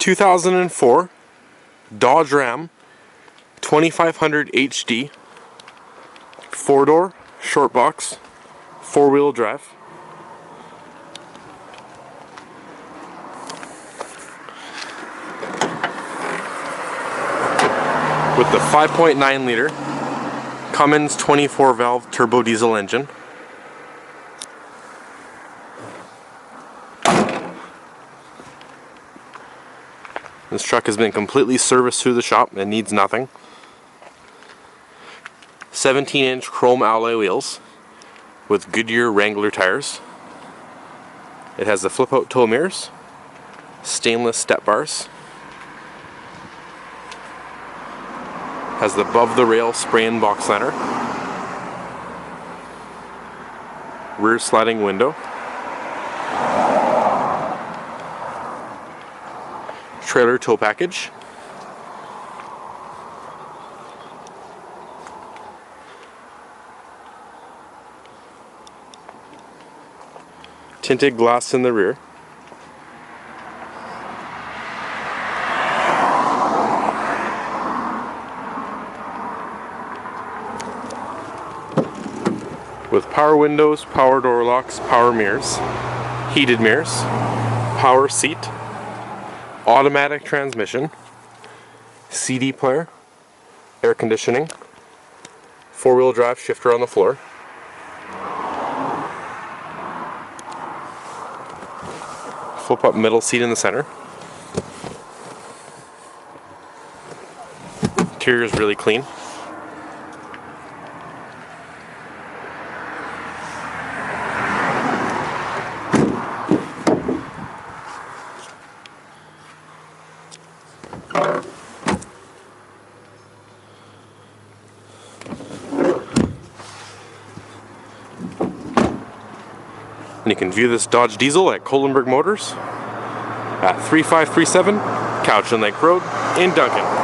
2004 Dodge Ram 2500 HD, 4-door, short box, 4-wheel drive. With the 5.9 liter Cummins 24 valve turbo diesel engine. This truck has been completely serviced through the shop and needs nothing. 17-inch chrome alloy wheels with Goodyear Wrangler tires. It has the flip-out tow mirrors, stainless step bars, has the above-the-rail spray-in box liner, rear sliding window, trailer tow package, tinted glass in the rear, with power windows, power door locks, power mirrors, heated mirrors, power seat, automatic transmission, CD player, air conditioning, 4-wheel drive shifter on the floor, flip up middle seat in the center. Interior is really clean. And you can view this Dodge Diesel at Kolenberg Motors at 3537 Couch and Lake Road in Duncan.